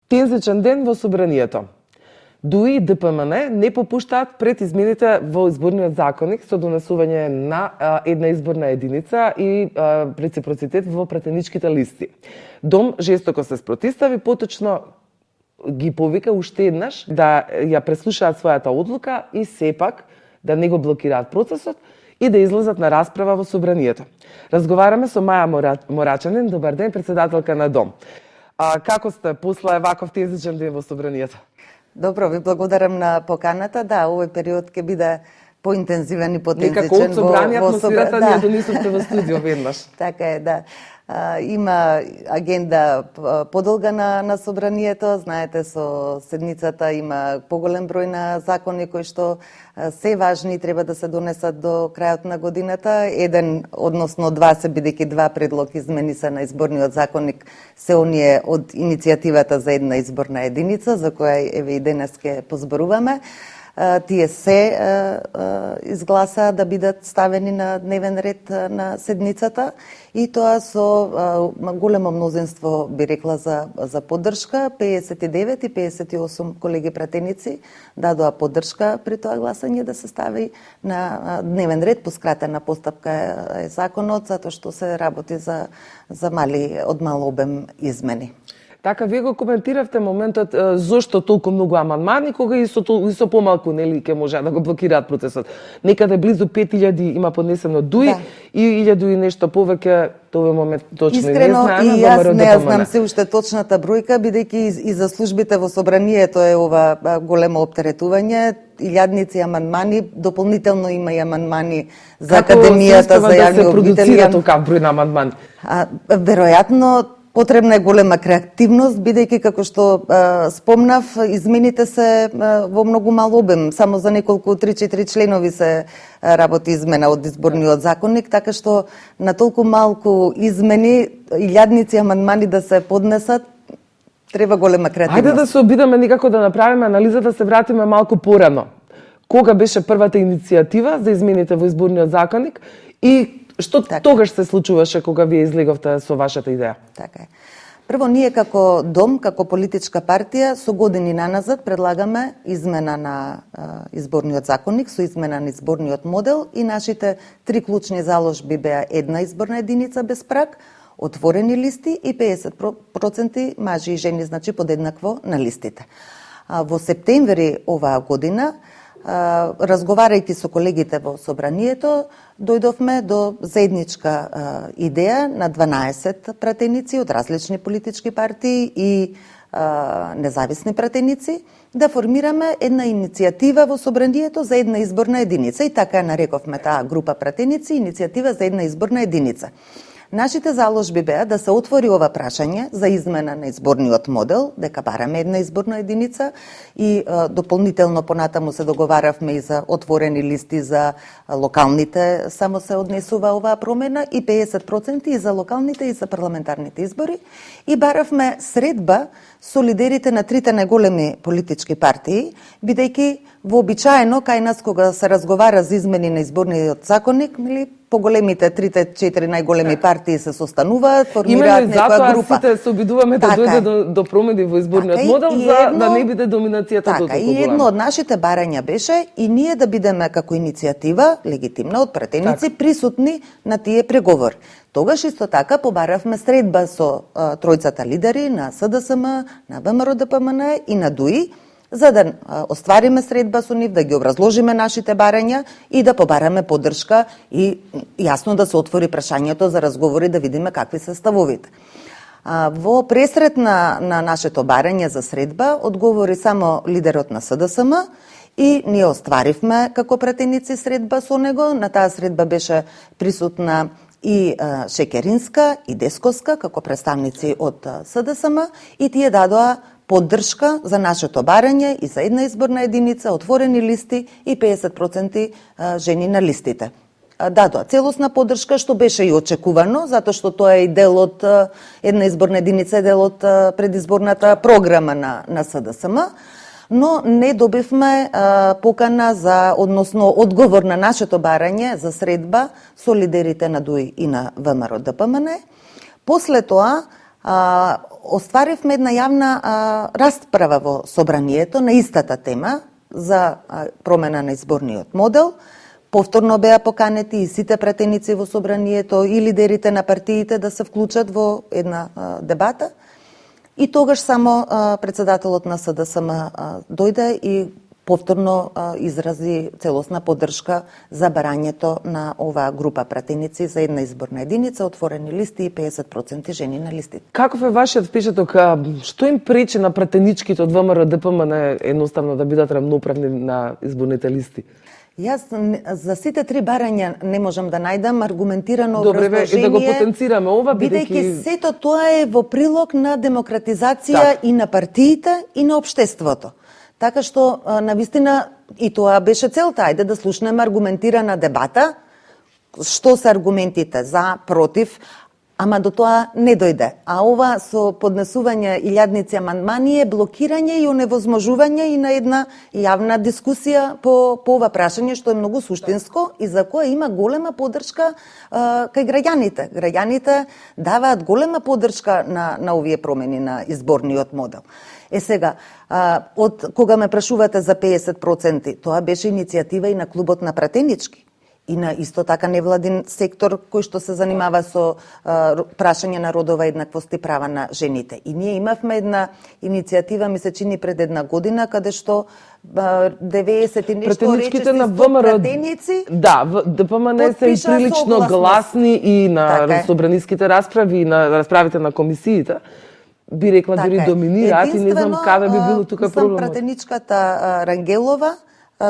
Тензичен ден во собранието. ДУИ и ДПМН не попуштаат пред измените во изборниот законник со донесување на една изборна единица и реципроцитет во пратеничките листи. ДОМ жестоко се спротивстави, поточно ги повика уште еднаш да ја преслушаат својата одлука и сепак да не го блокираат процесот и да излезат на расправа во собранието. Разговараме со Маја Морачанин, добар ден, председателка на ДОМ. Како сте после ваков тензичен ден во собранието? Добро, ви благодарам на поканата. Да, овој период ќе биде поинтензивен и потензичен. Некако од собрание атмосферата ни ја донесовте во студио веднаш. Така е, да. Има агенда подолга на собранието. Знаете, со седницата има поголем број на закони кои што се важни и треба да се донесат до крајот на годината. Еден, односно два се, бидејќи два предлог измени се на изборниот законник, се оние од иницијативата за една изборна единица, за која еве и денес ќе позборуваме. Тие се изгласаа да бидат ставени на дневен ред на седницата и тоа со големо мнозинство, би рекла, за поддршка. 59 и 58 колеги пратеници дадоа поддршка при тоа гласање да се стави на дневен ред. По скратена постапка е законот, затоа што се работи за од мал обем измени. Така, вие го коментиравте моментот зошто толку многу амандмани, кога и со помалку, нели, ќе може да го блокираат процесот. Некаде близу 5000 има поднесено ДУИ, да, и 1000 и нешто повеќе, тоа момент точно искрено, не знаеме. И јас не знам се уште точната бројка, бидејќи и за службите во собранието е ова големо оптеретување. Илјадници амандмани, дополнително има и амандмани за Академијата за јавни обители. Како се продуцира толкав број на амандмани? Веројатно, потребна е голема креативност, бидејќи, како што спомнав, измените се во многу мал обем. Само за неколку 3-4 членови се работи измена од изборниот законник, така што на толку малку измени, илјадници амандмани да се поднесат, треба голема креативност. Ајде да се обидаме никако да направиме анализа, да се вратиме малку порано. Кога беше првата иницијатива за измените во изборниот законник и што тогаш се случуваше кога вие излеговте со вашата идеја? Така е. Прво, ние како ДОМ, како политичка партија, со години наназад предлагаме измена на изборниот законник, со измена на изборниот модел и нашите три клучни заложби беа една изборна единица без праг, отворени листи и 50% мажи и жени, значи подеднакво на листите. Во септември оваа година, разговарајќи со колегите во собранието, дојдовме до заедничка идеја на 12 пратеници од различни политички партии и независни пратеници да формираме една иницијатива во собранието за една изборна единица и така нарековме таа група пратеници иницијатива за една изборна единица. Нашите заложби беа да се отвори ова прашање за измена на изборниот модел, дека бараме една изборна единица и дополнително понатаму се договаравме и за отворени листи за локалните, само се однесува оваа промена и 50% и за локалните и за парламентарните избори и баравме средба со лидерите на трите најголеми политички партии, бидејќи вообичаено кај нас кога се разговара за измени на изборниот законник, нели, поголемите трите 4 најголеми партии се состануваат, формираат некоја група. Именно затоа сите се обидуваме да дојде до промени во изборниот модел за да не биде доминацијата толку голема. И едно од нашите барања беше и ние да бидеме како иницијатива легитимна од пратеници присутни на тие преговори. Тогаш исто така побаравме средба со тројцата лидери на СДСМ, на ВМРО ДПМН и на ДУИ, за да оствариме средба со нив, да ги образложиме нашите барања и да побараме поддршка и јасно да се отвори прашањето за разговори да видиме какви се ставовите. Во пресрет на нашето барање за средба одговори само лидерот на СДСМ и ние остваривме како пратеници средба со него. На таа средба беше присутна и Шекеринска и Десковска како представници од СДСМ и тие дадоа поддршка за нашето барање и за една изборна единица, отворени листи и 50% жени на листите. Дадоа целосна поддршка, што беше и очекувано, затоа што тоа е и дел од една изборна единица, дел од предизборната програма на СДСМ, но не добивме покана за, односно одговор на нашето барање за средба со лидерите на ДУИ и на ВМРО ДПМН. После тоа остваривме една јавна расправа во собранието на истата тема за промена на изборниот модел. Повторно беа поканети и сите пратеници во собранието и лидерите на партиите да се вклучат во една дебата. И тогаш само председателот на СДСМ дојде и повторно изрази целосна поддршка за барањето на оваа група пратеници за една изборна единица, отворени листи и 50% жени на листите. Каков е вашиот впечаток? Што им пречи на пратеничките од ВМРО ДПМН едноставно да бидат рамноправни на изборните листи? Јас за сите три барања не можам да најдам аргументирано образложение. Добре, и да го потенцираме ова, бидејќи сето тоа е во прилог на демократизација и на партиите и на општеството. Така што, навистина, и тоа беше целта, ајде да слушнеме аргументирана дебата, што се аргументите за, против, ама до тоа не дојде. А ова со поднесување илјадници амандмани е блокирање и оневозможување и на една јавна дискусија по ова прашање, што е многу суштинско и за кое има голема поддршка кај граѓаните. Граѓаните даваат голема поддршка на овие промени на изборниот модел. Сега, од кога ме прашувате за 50%, тоа беше иницијатива и на клубот на пратенички и на исто така невладин сектор кој што се занимава со прашање на родова еднаквост и права на жените. И ние имавме една иницијатива, ми се чини пред една година, каде што 90 и нешто речисти пратеници. Да, ДПМН се и прилично гласни и на собраниските расправи и на расправите на комисиите. Би рекла дури доминираат и не знам каде би било тука проблемот. Пратеничката Рангелова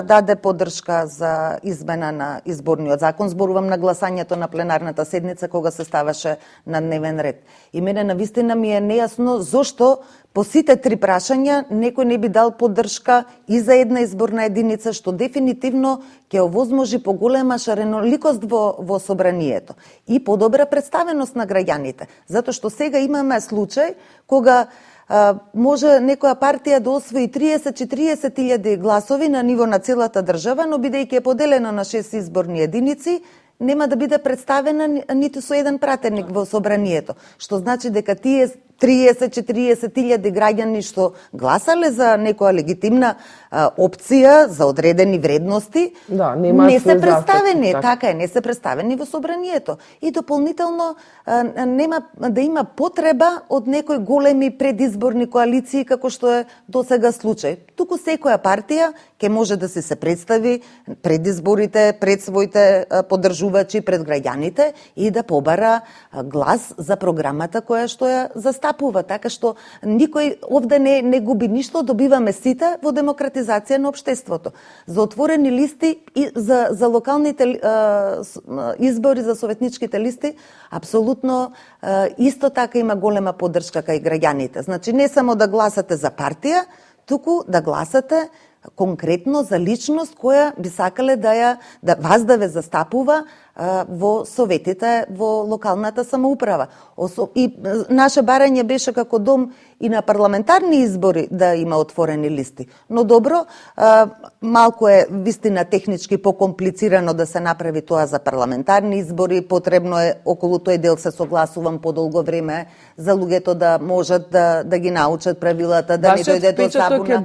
даде поддршка за измена на изборниот закон, зборувам на гласањето на пленарната седница кога се ставаше на дневен ред. И мене навистина ми е нејасно зошто по сите три прашања некој не би дал поддршка и за една изборна единица, што дефинитивно ќе овозможи поголема шареноликост во собранието и подобра представеност на граѓаните. Затоа што сега имаме случај кога може некоја партија да освои 30-40 гласови на ниво на целата држава, но бидејќи е поделено на 6 изборни единици, нема да биде представена ниту со еден пратеник во собранието, што значи дека тие 30-40 граѓани што гласале за некоја легитимна опција за одредени вредности, не се представени, така е, не се представени во собранието. И дополнително нема да има потреба од некои големи предизборни коалиции како што е досега случај. Туку секоја партија ќе може да се представи пред изборите, пред своите поддржувачи, пред граѓаните и да побара глас за програмата која што ја застапува. Така што никој овде не губи ништо, добиваме сите во демократизација на општеството. За отворени листи и за локалните избори за советничките листи, апсолутно исто така има голема поддршка кај граѓаните. Значи не само да гласате за партија, туку да гласате конкретно за личност која би сакале да вас да ве застапува во советите во локалната самоуправа. И наше барање беше како дом и на парламентарни избори да има отворени листи. Но добро, малку е вистина технички покомплицирано да се направи тоа за парламентарни избори, потребно е околу тој дел се согласувам подолго време за луѓето да можат да ги научат правилата, да не дојде до забуна.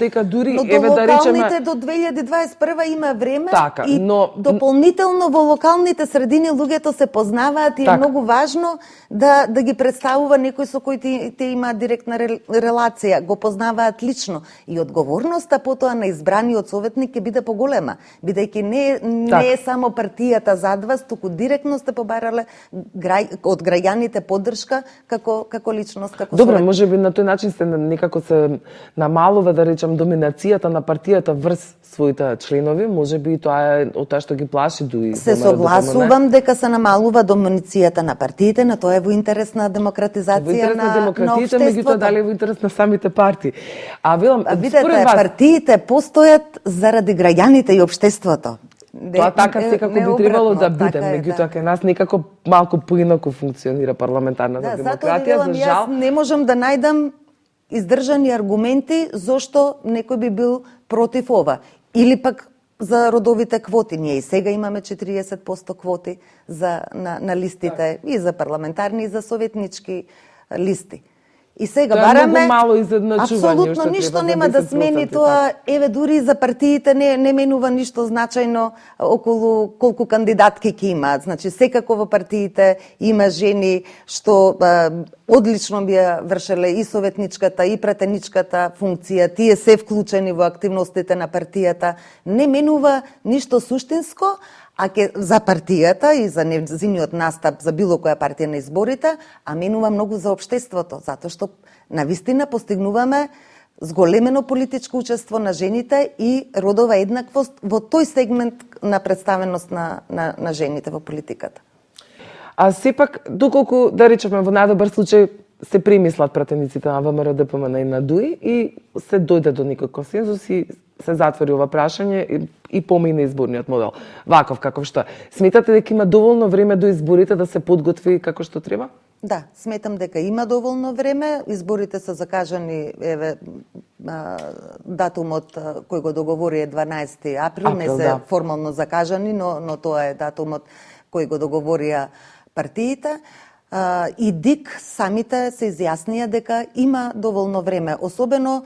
Но до локалните до 2021 има време и дополнително во локалните средини луѓето се познаваат и е многу важно да ги представува некој со кој те има директна релација, го познаваат лично и одговорноста потоа на избраниот советник ќе биде поголема, бидејќи не е само партијата зад вас, туку директно сте побарале од граѓаните поддршка како личност, како Добре, советник. можеби на тој начин се некако се намалува, да речам, доминацијата на партијата врз своите членови, можеби и тоа е од тоа што ги плаши дуи. Се согласувам дека се намалува доминацијата на партиите, на тоа е во интерес на демократизација на општеството. Меѓутоа дали е во интерес на самите партии. Видете, партиите постојат заради граѓаните и општеството. Тоа така секако би требало да биде, меѓутоа кај нас некако малку поинаку функционира парламентарната демократија, за жал. Јас не можам да најдам издржани аргументи зошто некој би бил против ова. Или пак за родовите квоти. Ние и сега имаме 40% квоти на листите и за парламентарни и за советнички листи. И сега Тоа е бараме многу мало изедначување, апсолутно уште ништо треба за нема да 10%, смени така. тоа. Еве дури за партиите не менува ништо значајно околу колку кандидатки ќе имаат. Значи секако во партиите има жени што одлично би ја вршеле и советничката и претеничката функција. Тие се вклучени во активностите на партијата. Не менува ништо суштинско, а за партијата и за незиниот настап за било која партија на изборите, а менува многу за општеството, затоа што навистина постигнуваме зголемено политичко учество на жените и родова еднаквост во тој сегмент на представеност на жените во политиката. А сепак, доколку, да речеме, во најдобар случај се премислат пратениците на ВМРО, ДПМН и на ДУИ и се дојде до некој консензус и се затвори ова прашање и помине изборниот модел. Ваков каков што е. Сметате дека има доволно време до изборите да се подготви како што треба? Да, сметам дека има доволно време. Изборите се закажани, еве, датумот кој го договори е 12 април, не се формално закажани, но тоа е датумот кој го договорија партиите. И ДИК самите се изјаснија дека има доволно време. Особено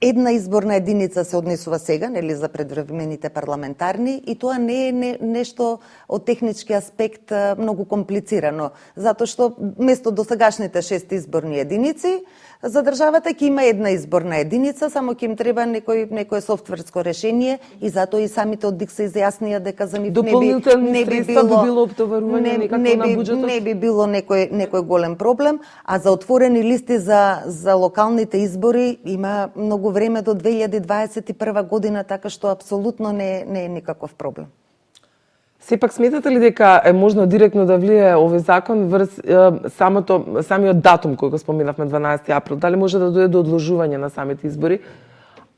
една изборна единица се однесува сега, нели, за предвремените парламентарни, и тоа не е нешто од технички аспект многу комплицирано, затоа што место досегашните 6 изборни единици, за државата ќе има една изборна единица, само ќе им треба некое софтверско решение и затоа и самите од ДИК се изјаснија дека за нив не би било некој голем проблем, а за отворени листи за локалните избори има многу време до 2021 година, така што апсолутно не е никаков проблем. Сепак сметате ли дека е можно директно да влие овој закон врз самиот датум кој го споменавме 12 април? Дали може да дојде до одложување на самите избори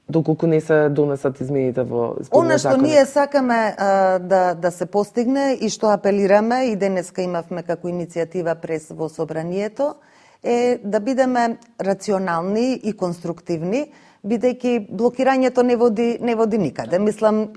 доколку не се донесат измените во изборниот закон? Она што ние сакаме да се постигне и што апелираме и денеска имавме како иницијатива прес во собранието е да бидеме рационални и конструктивни, бидејќи блокирањето не води никаде. Мислам,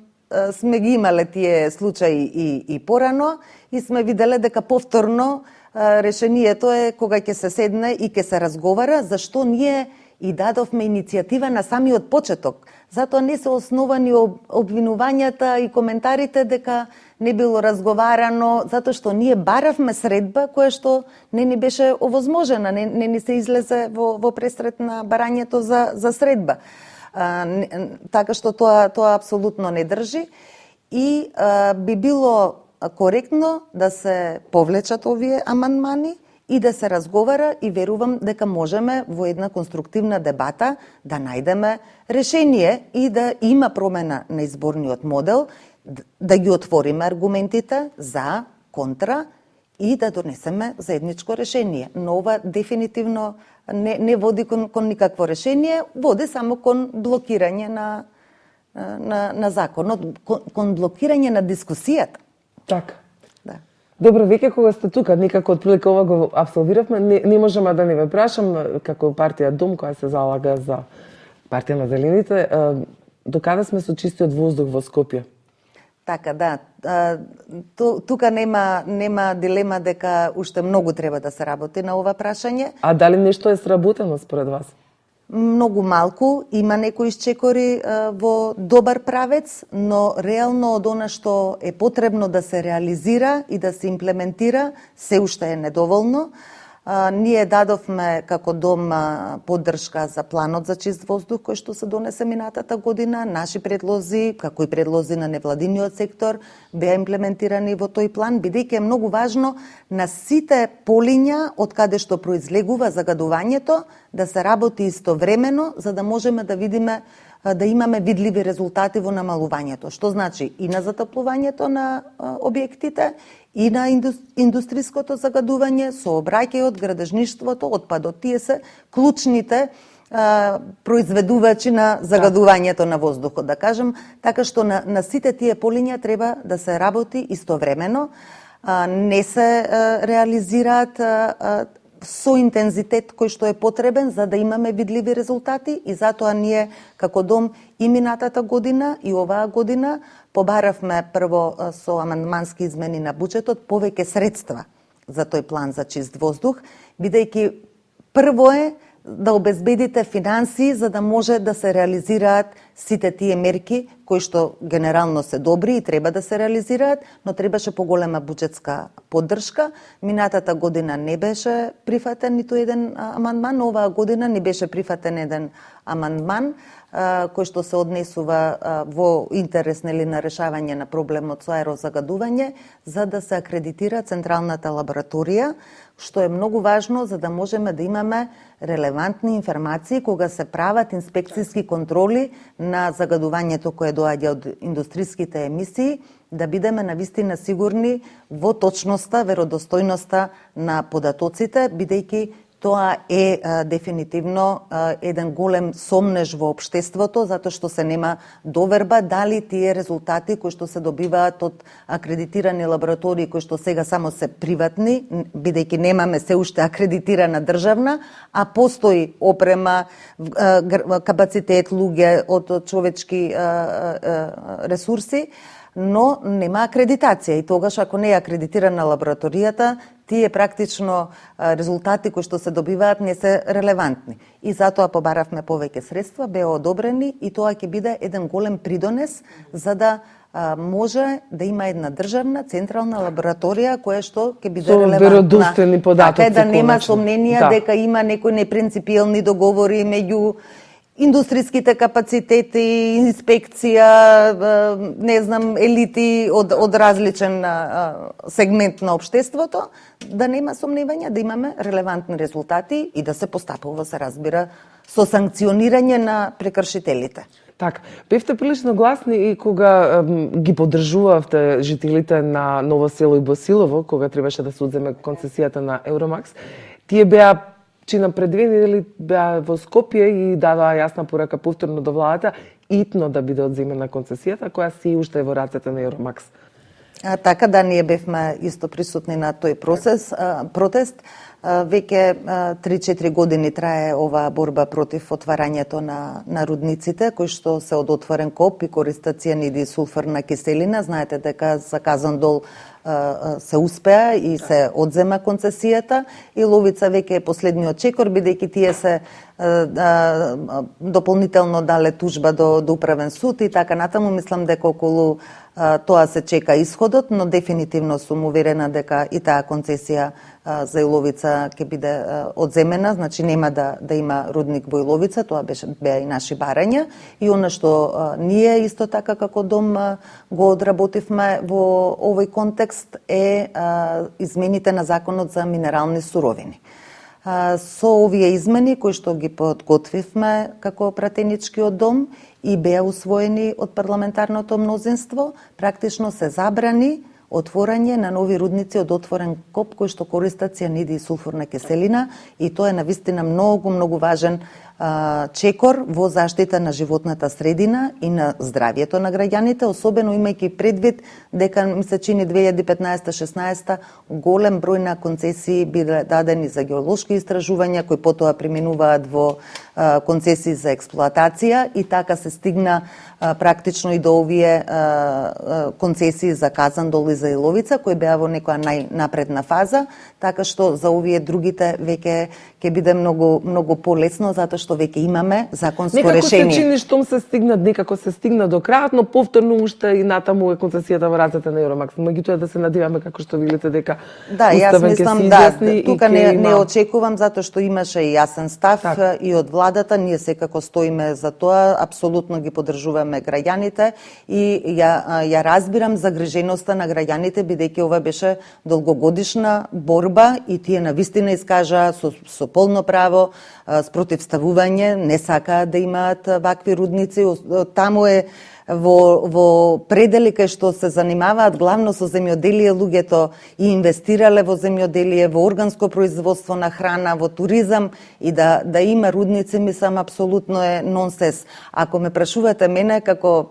сме ги имале тие случаи и порано и сме виделе дека повторно решението е кога ќе се седне и ќе се разговара, зашто ние и дадовме иницијатива на самиот почеток. Затоа не се основани обвинувањата и коментарите дека не било разговарано, затоа што ние баравме средба која што не ни беше овозможена, не ни се излезе во пресред на барањето за средба. Така што тоа апсолутно не држи и би било коректно да се повлечат овие амандмани и да се разговара и верувам дека можеме во една конструктивна дебата да најдеме решение и да има промена на изборниот модел, да ги отвориме аргументите за, контра и да донесеме заедничко решение. Но ова дефинитивно не води кон никакво решение, води само кон блокирање на законот, кон блокирање на дискусијата. Така. Да. Добро, веќе кога сте тука, некако отприлика ова го апсолвиравме, не можеме да не ве прашам, како партија Дом, која се залага за партија на зелените, докаде сме со чистиот воздух во Скопје? Така, да. Тука нема дилема дека уште многу треба да се работи на ова прашање. А дали нешто е сработено според вас? Многу малку, има некои исчекори во добар правец, но реално од она што е потребно да се реализира и да се имплементира, се уште е недоволно. Ние дадовме како Дом поддршка за планот за чист воздух кој што се донесе минатата година. Наши предлози, како и предлози на невладиниот сектор, беа имплементирани во тој план, бидејќи е многу важно на сите полиња од каде што произлегува загадувањето да се работи истовремено, за да можеме да видиме да имаме видливи резултати во намалувањето. Што значи и на затоплувањето на објектите, и на индустриското загадување, сообраќајот, градежништвото, отпадот. Тие се клучните произведувачи на загадувањето на воздухот, да кажем, така што на сите тие полиња треба да се работи истовремено, не се реализираат со интензитет кој што е потребен за да имаме видливи резултати и затоа ние како Дом и минатата година и оваа година побаравме прво со амандмански измени на буџетот повеќе средства за тој план за чист воздух, бидејќи Прво е да обезбедите финансии за да може да се реализираат сите тие мерки кои што генерално се добри и треба да се реализираат, но требаше поголема буџетска поддршка. Минатата година не беше прифатен ниту еден амандман, оваа година не беше прифатен еден амандман кој што се однесува во интерес на решавање на проблемот со аерозагадување, за да се акредитира централната лабораторија, што е многу важно за да можеме да имаме релевантни информации кога се прават инспекцијски контроли на загадувањето кое доаѓа од индустриските емисии, да бидеме навистина сигурни во точноста, веродостојноста на податоците, бидејќи тоа е дефинитивно еден голем сомнеж во општеството, затоа што се нема доверба дали тие резултати кои што се добиваат од акредитирани лаборатории кои што сега само се приватни, бидејќи немаме се уште акредитирана државна, а постои опрема, капацитет, луѓе од човечки ресурси, но нема акредитација и тогаш ако не е акредитирана лабораторијата, тие практично резултати кои што се добиваат не се релевантни. И затоа побаравме повеќе средства, беа одобрени и тоа ќе биде еден голем придонес за да може да има една државна централна лабораторија која што ќе биде релевантна. Со веродостојни податоци. Така е да нема сомненија дека има некои непринципиелни договори меѓу индустриските капацитети, инспекција, не знам, елити од различен сегмент на општеството, да нема сомневање да имаме релевантни резултати и да се постапува, се разбира, со санкционирање на прекршителите. Така, бевте прилично гласни и кога ги поддржувавте жителите на Ново село и Босилово, кога требаше да се одземе концесијата на Евромакс, тие беа чина предвидени беа во Скопје и дадоа јасна порака повторно до владата итно да биде одземена концесијата, која си уште е во рацете на Евромакс. Така да, ние бевме исто присутни на тој протест. Веќе 3-4 години трае оваа борба против отварањето на рудниците, кои што се од отворен коп и користат цијаниди и сулфурна киселина. Знаете дека за Казандол се успеа и се одзема концесијата и Ловица веќе е последниот чекор, бидејќи тие се дополнително дале тужба до управен суд и така натаму. Мислам дека околу тоа се чека исходот, но дефинитивно сум уверена дека и таа концесија за Иловица ќе биде одземена, значи нема да има рудник во Иловица, тоа беа и наши барања. И она што ние исто така како дом го одработивме во овој контекст е измените на законот за минерални суровини. Со овие измени кои што ги подготвивме како пратеничкиот дом и беа усвоени од парламентарното мнозинство, практично се забрани отворање на нови рудници од отворен коп кои што користат цијаниди и сулфурна киселина и тоа е навистина многу важен чекор во заштита на животната средина и на здравјето на граѓаните, особено имајќи предвид дека ми се чини 2015-16 голем број на концесии биле дадени за геолошки истражувања кои потоа преминуваат во концесии за експлоатација и така се стигна практично и до овие концесии за Казандол и за Иловица кои беа во некоја најнапредна фаза, така што за овие другите веќе ќе биде многу полесно затоа што веќе имаме законско решение. Некако се чини штом се стигна, некако се стигна до крајот, но повторно уште и натаму е концесијата во рацете на Евромакс. Меѓутоа да се надеваме како што видите дека уставен ќе се изјасни. Тука не очекувам затоа што имаше и јасен став и од владата, ние секако стоиме за тоа, апсолутно ги поддржуваме граѓаните и ја разбирам загриженоста на граѓаните бидејќи ова беше долгогодишна борба и тие навистина искажаа со полно право спротивставување, не сакаат да имаат вакви рудници. Таму е во предели кај што се занимаваат главно со земјоделие, луѓето и инвестирале во земјоделие, во органско производство на храна, во туризам и да има рудници, мислам, апсолутно е нонсенс. Ако ме прашувате мене како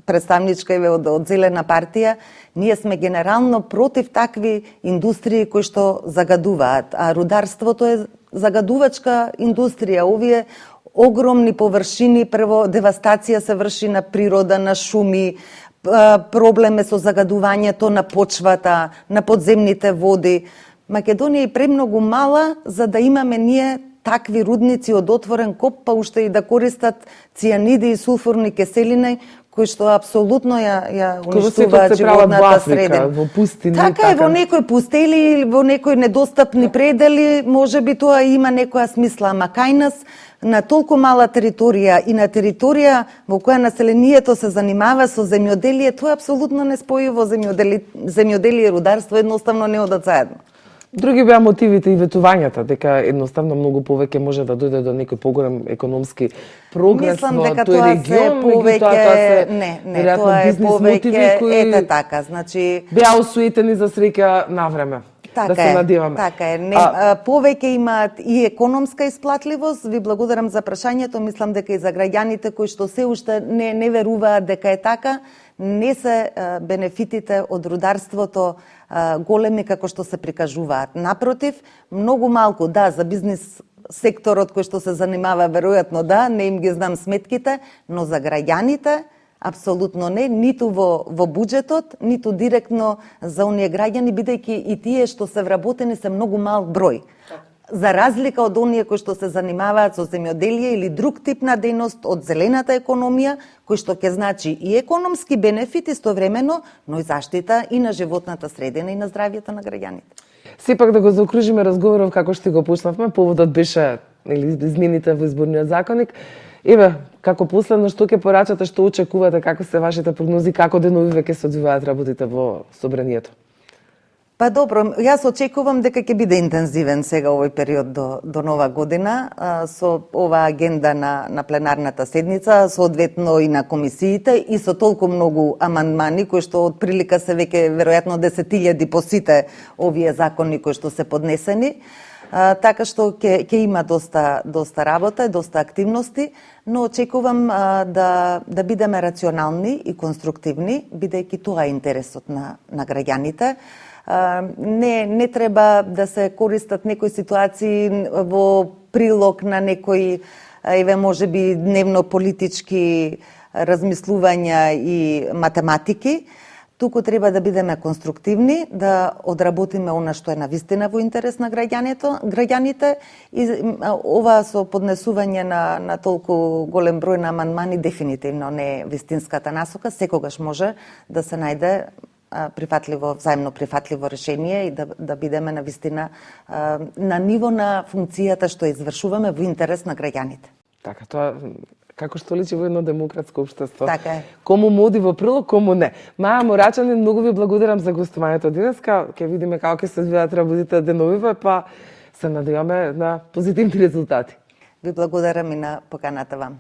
представничка од Зелена партија, ние сме генерално против такви индустрии кои што загадуваат, а рударството е загадувачка индустрија. Овие огромни површини, прво девастација се врши на природа, на шуми, проблем е со загадувањето на почвата, на подземните води. Македонија е премногу мала за да имаме ние такви рудници од отворен коп, па уште и да користат цијаниди и сулфурни киселини, кои што апсолутно ја уништуваат животната средина. Во пустини, така е, во некои пустели, во некои недостапни предели, можеби тоа има некоја смисла, ама кај нас на толку мала територија и на територија во која населението се занимава со земјоделие, тоа е апсолутно неспојиво. Земјоделие и рударство едноставно не одат заедно. Други беа мотивите и ветувањата, дека едноставно многу повеќе може да дојде до некој поголем економски прогрес Мислам во дека тој тоа регион, се повеќе, не, тоа е повеќе, ете така, значи беа осуетени за среќа навреме. Така да се надеваме. Така е. Повеќе имаат и економска исплатливост. Ви благодарам за прашањето. Мислам дека и за граѓаните кои што се уште не веруваат дека е така, не се бенефитите од рударството големи како што се прикажуваат. Напротив, многу малку, да, за бизнис секторот кој што се занимава, веројатно да, не им ги знам сметките, но за граѓаните апсолутно не, ниту во буџетот, ниту директно за оние граѓани, бидејќи и тие што се вработени се многу мал број. За разлика од оние кои што се занимаваат со земјоделие или друг тип на дејност од зелената економија, кој што ќе значи и економски бенефит истовремено, но и заштита и на животната средина и на здравјето на граѓаните. Сепак да го заокружиме разговоров како што го почнавме, поводот беше измените во изборниот законник. Еве, како последно, што ќе порачате, што очекувате, како се вашите прогнози, како деновиве ќе се одвиваат работите во собранието? Па добро, јас очекувам дека ќе биде интензивен сега овој период до нова година со ова агенда на пленарната седница, соодветно и на комисиите и со толку многу амандмани кои што од прилика се веќе веројатно 10.000 по сите овие закони кои што се поднесени. Така што ќе има доста работа, доста активности, но очекувам да бидеме рационални и конструктивни, бидејќи тоа е интересот на граѓаните. Не треба да се користат некои ситуации во прилог на некои, можеби дневно политички размислувања и математики. Туку треба да бидеме конструктивни, да одработиме она што е навистина во интерес на граѓаните и ова со поднесување на толку голем број на амандмани дефинитивно не е вистинската насока. Секогаш може да се најде взаимно прифатливо решение и да бидеме навистина на ниво на функцијата што извршуваме во интерес на граѓаните. Така, тоа како што личи во едно демократско општество. Така е. Кому моди во прилог, кому не. Маја Морачанин, многу ви благодарам за гостувањето денеска. Ќе видиме како ќе се одвијаат работите деновиве, па се надеваме на позитивни резултати. Ви благодарам и на поканата вам.